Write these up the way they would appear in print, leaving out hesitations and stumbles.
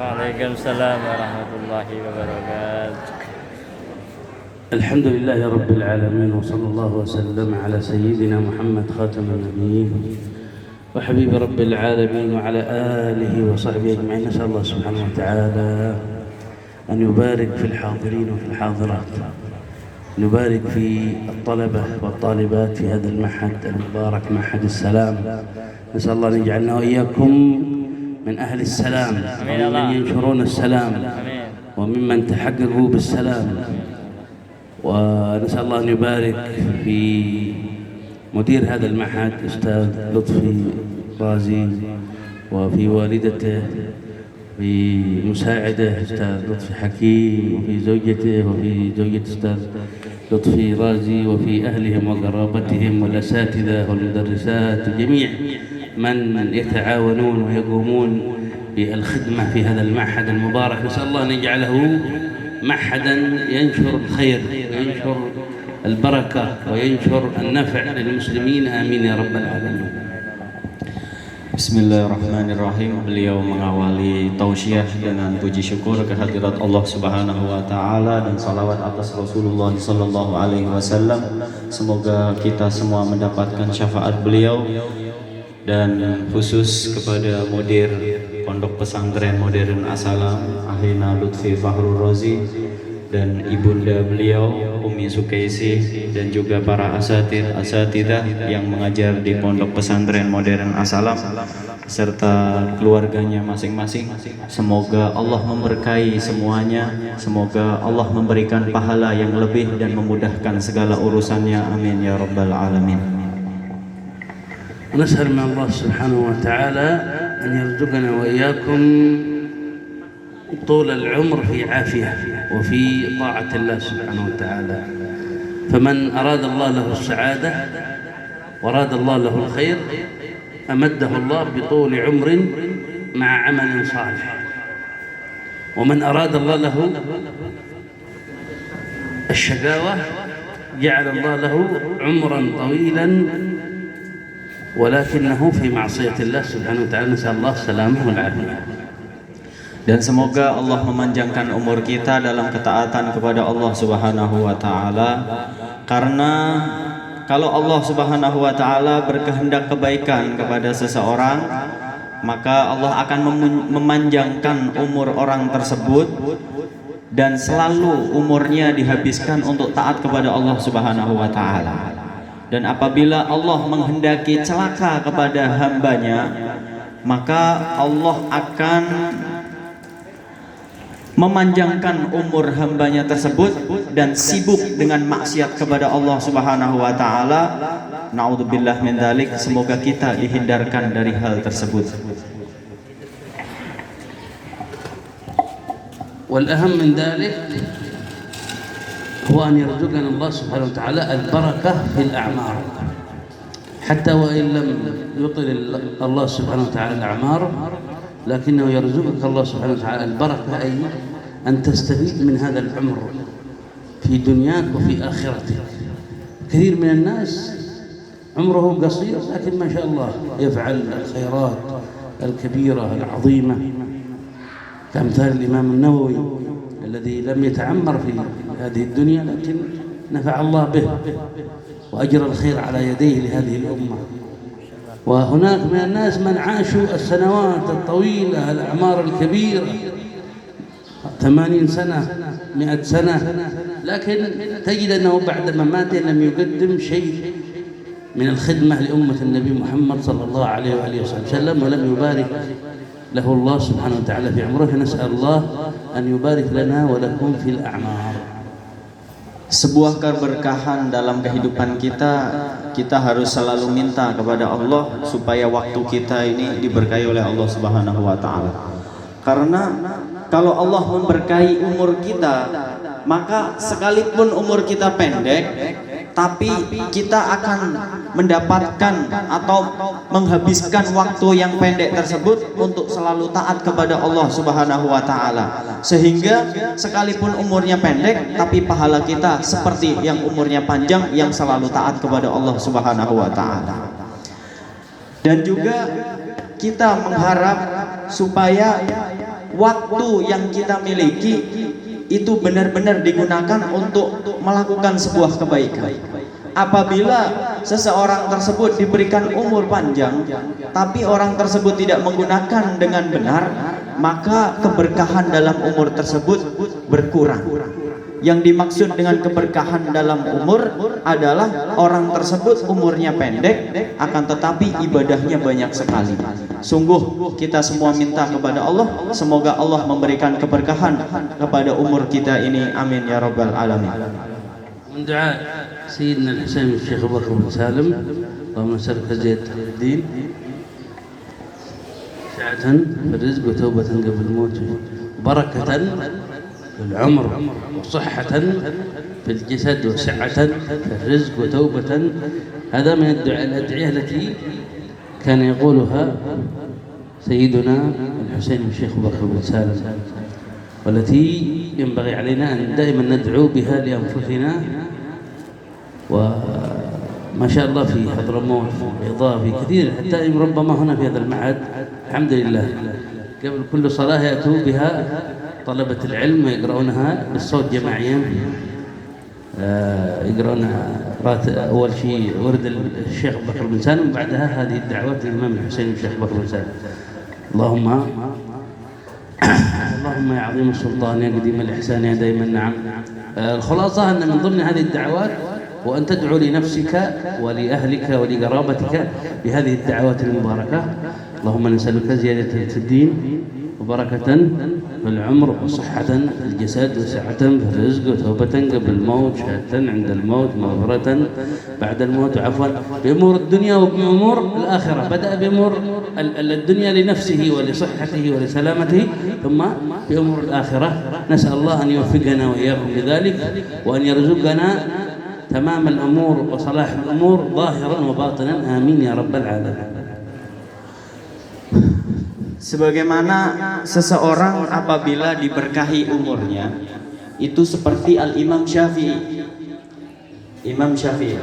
Waalaikumsalam warahmatullahi wabarakatuh. الحمد لله رب العالمين وصلى الله وسلم على سيدنا محمد خاتم النبيين وحبيب رب العالمين وعلى آله وصحبه أجمعين. نسأل الله سبحانه وتعالى أن يبارك في الحاضرين وفي الحاضرات، نبارك في الطلبة والطالبات في هذا المعهد المبارك معهد السلام. نسأل الله أن يجعلنا وإياكم من أهل السلام وممن ينشرون السلام وممن تحققوا بالسلام. ونسأل الله أن يبارك في مدير هذا المعهد أستاذ لطفي رازي وفي والدته، في مساعده أستاذ لطفي حكيم، وفي زوجته وفي زوجة أستاذ لطفي رازي، وفي أهلهم وقرابتهم والأساتذة والمدرسات وجميع من يتعاونون ويقومون بالخدمة في هذا المعهد المبارك. نسأل الله أن يجعله معهدا ينشر الخير وينشر البركة وينشر النفع للmuslimin. Amin ya rabbal alamin. Bismillahirrahmanirrahim. Beliau mengawali tausiah dengan puji syukur kehadirat Allah Subhanahu wa taala dan salawat atas Rasulullah sallallahu alaihi wasallam. Semoga kita semua mendapatkan syafaat beliau, dan khusus kepada mudir Pondok Pesantren Modern As-Salam Ahina Lutfi Fahrul Razi dan ibunda beliau Umi Sukaisi, dan juga para asatidah yang mengajar di Pondok Pesantren Modern As-Salam serta keluarganya masing-masing. Semoga Allah memberkahi semuanya, semoga Allah memberikan pahala yang lebih dan memudahkan segala urusannya. Amin ya rabbal alamin. ونسأل من الله سبحانه وتعالى أن يرزقنا وإياكم طول العمر في عافية وفي طاعة الله سبحانه وتعالى. فمن أراد الله له السعادة وأراد الله له الخير أمده الله بطول عمر مع عمل صالح، ومن أراد الله له الشقاوة جعل الله له عمرا طويلا ولكنه في معصية الله سبحانه وتعالى. نسأل الله السلامة والعافية. Dan semoga Allah memanjangkan umur kita dalam ketaatan kepada Allah Subhanahu wa taala, karena kalau Allah Subhanahu wa taala berkehendak kebaikan kepada seseorang, maka Allah akan memanjangkan umur orang tersebut dan selalu umurnya dihabiskan untuk taat kepada Allah Subhanahu wa taala. Dan apabila Allah menghendaki celaka kepada hambanya, maka Allah akan memanjangkan umur hambanya tersebut dan sibuk dengan maksiat kepada Allah Subhanahu wa taala. Naudzubillah min dzalik. Semoga kita dihindarkan dari hal tersebut. wal aham min dzalik هو أن يرزقنا الله سبحانه وتعالى البركة في الأعمار، حتى وإن لم يطل الله سبحانه وتعالى الأعمار، لكنه يرزقك الله سبحانه وتعالى البركة، أي أن تستفيد من هذا العمر في دنياك وفي آخرتك. كثير من الناس عمره قصير لكن ما شاء الله يفعل الخيرات الكبيرة العظيمة، كأمثال الإمام النووي الذي لم يتعمر في هذه الدنيا لكن نفع الله به وأجر الخير على يديه لهذه الأمة. وهناك من الناس من عاشوا السنوات الطويلة الأعمار الكبيرة 80 سنة 100 سنة، لكن تجد أنه بعد مماته لم يقدم شيء من الخدمة لأمة النبي محمد صلى الله عليه وآله وسلم، ولم يبارك له الله سبحانه وتعالى في عمره. نسأل الله أن يبارك لنا ولكم في الأعمار. Sebuah keberkahan dalam kehidupan kita harus selalu minta kepada Allah supaya waktu kita ini diberkahi oleh Allah Subhanahu wa taala. Karena kalau Allah memberkahi umur kita, maka sekalipun umur kita pendek, tapi kita akan mendapatkan atau menghabiskan waktu yang pendek tersebut untuk selalu taat kepada Allah Subhanahu wa taala. Sehingga sekalipun umurnya pendek, tapi pahala kita seperti yang umurnya panjang yang selalu taat kepada Allah Subhanahu wa taala. Dan juga kita mengharap supaya waktu yang kita miliki itu benar-benar digunakan untuk melakukan sebuah kebaikan. Apabila seseorang tersebut diberikan umur panjang, tapi orang tersebut tidak menggunakan dengan benar, maka keberkahan dalam umur tersebut berkurang. Yang dimaksud dengan keberkahan dalam umur adalah orang tersebut umurnya pendek, akan tetapi ibadahnya banyak sekali. Sungguh kita semua minta kepada Allah, semoga Allah memberikan keberkahan kepada umur kita ini. Amin ya rabbal alamin. من دعاء سيدنا الحسين الشيخ بكر بن سالم اللهم نسألك زيادة الدين سعة في الرزق وتوبة قبل الموت بركة في العمر وصحة في الجسد وسعة في الرزق وتوبة. هذا من الأدعية التي كان يقولها سيدنا الحسين الشيخ بكر بن سالم، والتي ينبغي علينا أن دائما ندعو بها لأنفسنا. وما شاء الله في حضرموت في البيضاء في كثير، حتى ربما هنا في هذا المعهد الحمد لله قبل كل صلاة يأتوا بها طلبة العلم ويقرؤونها بالصوت جماعيا. يقرؤون أول شيء ورد الشيخ بكر بن سالم، وبعدها هذه الدعوات للإمام الحسين الشيخ بكر بن سالم. اللهم يا عظيم السلطان يا قديم الإحسان يا دائم النعم. الخلاصة أن من ضمن هذه الدعوات وأن تدعو لنفسك ولأهلك ولقرابتك بهذه الدعوات المباركة. اللهم نسألك زيادة في الدين وبركة في العمر وصحة في الجسد وسعة في الرزق وتوبة قبل الموت، شهادة عند الموت، مغفرة بعد الموت، عفوا بأمور الدنيا وبأمور الآخرة. بدأ بأمور الدنيا لنفسه ولصحته ولسلامته، ثم بأمور الآخرة. نسأل الله أن يوفقنا وإياكم لذلك، وأن يرزقنا تمام الأمور وصلاح الأمور ظاهرا وباطنا. آمين يا رب العالمين. Sebagaimana seseorang apabila diberkahi umurnya itu seperti Al-Imam Syafi'i. Imam Syafi'i,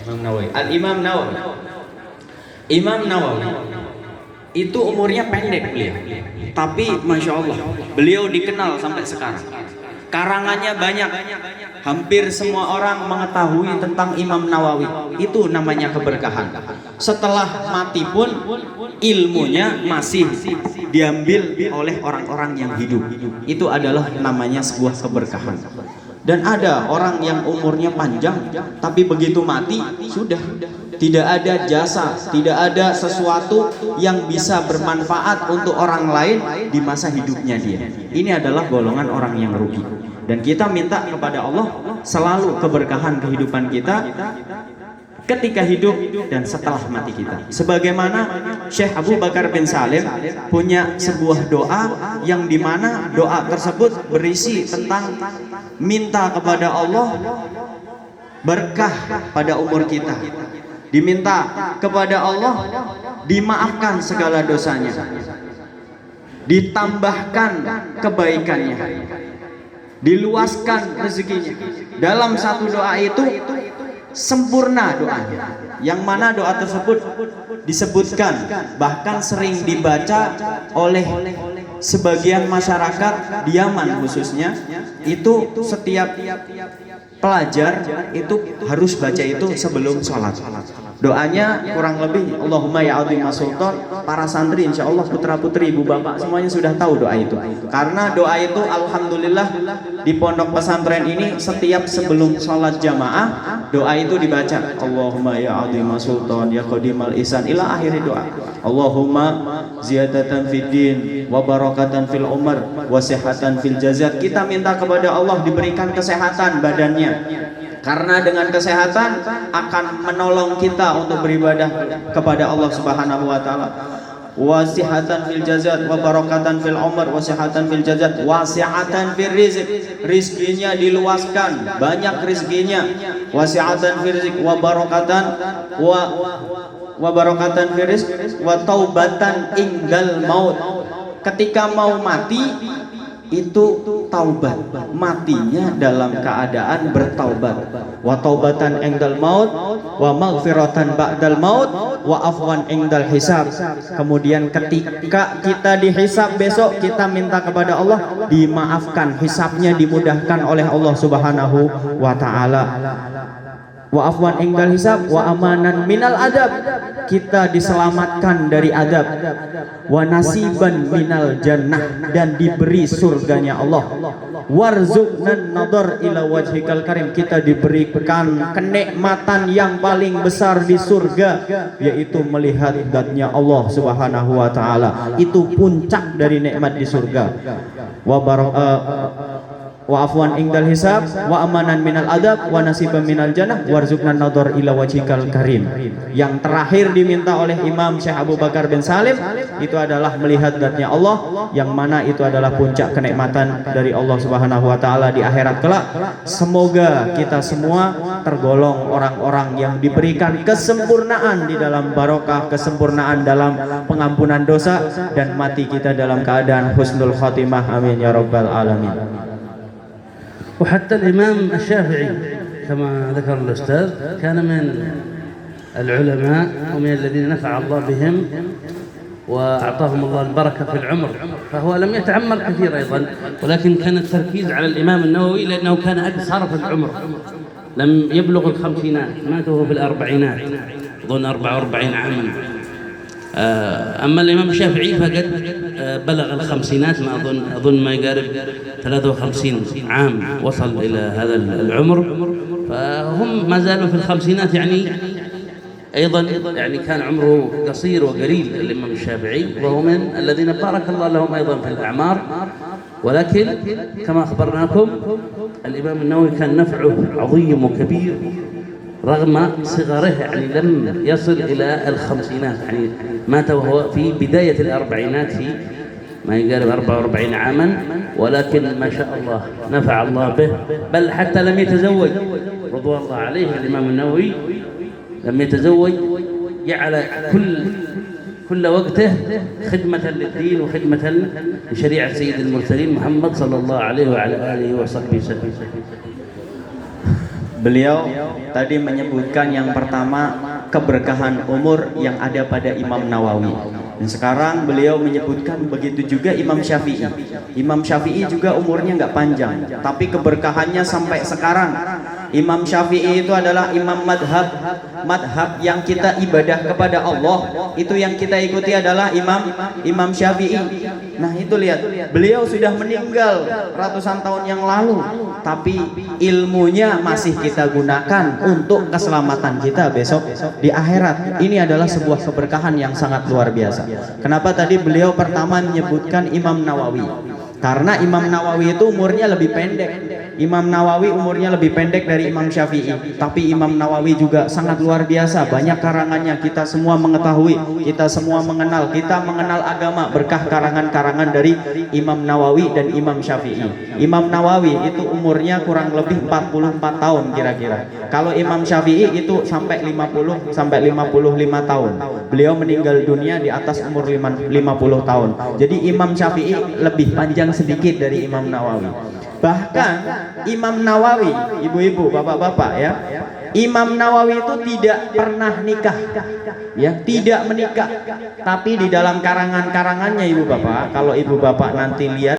Imam Nawawi, Al-Imam Nawawi. Imam Nawawi itu umurnya pendek beliau, tapi Masya Allah beliau dikenal sampai sekarang. Karangannya banyak, hampir semua orang mengetahui tentang Imam Nawawi. Itu namanya keberkahan. Setelah mati pun ilmunya masih diambil oleh orang-orang yang hidup. Itu adalah namanya sebuah keberkahan. Dan ada orang yang umurnya panjang, tapi begitu mati sudah tidak ada jasa, tidak ada sesuatu yang bisa bermanfaat untuk orang lain di masa hidupnya dia. Ini adalah golongan orang yang rugi. Dan kita minta kepada Allah selalu keberkahan kehidupan kita ketika hidup dan setelah mati kita. Sebagaimana Syekh Abu Bakar bin Salim punya sebuah doa yang dimana doa tersebut berisi tentang minta kepada Allah berkah pada umur kita. Diminta kepada Allah dimaafkan segala dosanya, ditambahkan kebaikannya, diluaskan rezekinya. Dalam satu doa itu sempurna doanya, yang mana doa tersebut disebutkan bahkan sering dibaca oleh sebagian masyarakat di Yaman khususnya. Itu setiap pelajar itu harus baca itu sebelum sholat. Doanya kurang lebih Allahumma ya azimah sultan. Para santri insya Allah, putra putri ibu bapak semuanya sudah tahu doa itu. Karena doa itu alhamdulillah di pondok pesantren ini setiap sebelum sholat jamaah doa itu dibaca. Allahumma ya azimah sultan ya qadimal ihsan ila akhiri doa. Allahumma ziyadatan fid din wa barakatan fil umar wa sihatan fil jazat. Kita minta kepada Allah diberikan kesehatan badannya, karena dengan kesehatan akan menolong kita untuk beribadah kepada Allah Subhanahu wa taala. Wasihatan fil jazat wa barakatan fil umr wasihatan fil jazat wasi'atan fil rizq. Rizkinya diluaskan, banyak rizkinya. Wasi'atan fil rizq wa barakatan fil rizq wa taubatan ingdal maut. Ketika mau mati itu taubat, matinya dalam keadaan bertaubat. Wa taubatan indal maut, wa maghfiratan ba'dal maut, wa afwan indal hisab. Kemudian ketika kita dihisab besok, kita minta kepada Allah dimaafkan, hisabnya dimudahkan oleh Allah Subhanahu wa taala. Wa afwan indal hisab, wa amanan minal adab, kita diselamatkan dari adab. Wa nasiban minal jannah, dan diberi surganya Allah. Warzuqnan nadar ila wajhikal karim, kita diberikan kenikmatan yang paling besar di surga, yaitu melihat zatnya Allah Subhanahu wa taala. Itu puncak dari nikmat di surga. Wa afwan indal hisab, wa amanan minal adab, wa nasiban minal jannah, warzuqnan nadhar ila wajhikal karim. Yang terakhir diminta oleh Imam Syekh Abu Bakar bin Salim itu adalah melihat zatnya Allah, yang mana itu adalah puncak kenikmatan dari Allah Subhanahu wa taala di akhirat kelak. Semoga kita semua tergolong orang-orang yang diberikan kesempurnaan di dalam barokah, kesempurnaan dalam pengampunan dosa, dan mati kita dalam keadaan husnul khatimah. Amin ya rabbal alamin. وحتى الإمام الشافعي كما ذكر الأستاذ كان من العلماء ومن الذين نفع الله بهم وأعطاهم الله البركة في العمر، فهو لم يتعمر كثير أيضا، ولكن كان التركيز على الإمام النووي لأنه كان أقصر في العمر، لم يبلغ الخمسينات، مات وهو في الأربعينات، أظن 44 عاما. أما الإمام الشافعي فقد بلغ الخمسينات، ما أظن ما يقارب 53 عام وصل إلى هذا العمر، فهم ما زالوا في الخمسينات، يعني أيضا يعني كان عمره قصير وقليل الإمام الشافعي، وهو من الذين بارك الله لهم أيضا في الأعمار. ولكن كما أخبرناكم الإمام النووي كان نفعه عظيم وكبير رغم صغره، يعني لم يصل إلى الخمسينات، يعني مات وهو في بداية الأربعينات، في ما يقارب 44 عاما، ولكن ما شاء الله نفع الله به، بل حتى لم يتزوج رضوان الله عليه الإمام النووي، لم يتزوج، جعل كل وقته خدمة للدين وخدمة لشريعة سيد المرسلين محمد صلى الله عليه وعلى آله وصحبه وسلم. Beliau tadi menyebutkan yang pertama keberkahan umur yang ada pada Imam Nawawi. Dan sekarang beliau menyebutkan begitu juga Imam Syafi'i. Imam Syafi'i juga umurnya nggak panjang, tapi keberkahannya sampai sekarang. Imam Syafi'i itu adalah imam madhab yang kita ibadah kepada Allah, itu yang kita ikuti adalah Imam Syafi'i. Nah itu lihat, beliau sudah meninggal ratusan tahun yang lalu, tapi ilmunya masih kita gunakan untuk keselamatan kita besok di akhirat. Ini adalah sebuah keberkahan yang sangat luar biasa. Kenapa tadi beliau pertama menyebutkan Imam Nawawi? Karena Imam Nawawi itu umurnya lebih pendek. Imam Nawawi umurnya lebih pendek dari Imam Syafi'i, tapi Imam Nawawi juga sangat luar biasa, banyak karangannya, kita semua mengetahui, kita semua mengenal, kita mengenal agama berkah karangan-karangan dari Imam Nawawi dan Imam Syafi'i. Imam Nawawi itu umurnya kurang lebih 44 tahun kira-kira. Kalau Imam Syafi'i itu sampai 50 sampai 55 tahun. Beliau meninggal dunia di atas umur 50 tahun. Jadi Imam Syafi'i lebih panjang sedikit dari Imam Nawawi. Bahkan Imam Nawawi, ibu-ibu, bapak-bapak ya, Imam Nawawi itu tidak pernah nikah, ya, tidak menikah. Tapi di dalam karangan-karangannya ibu bapak, kalau ibu bapak nanti lihat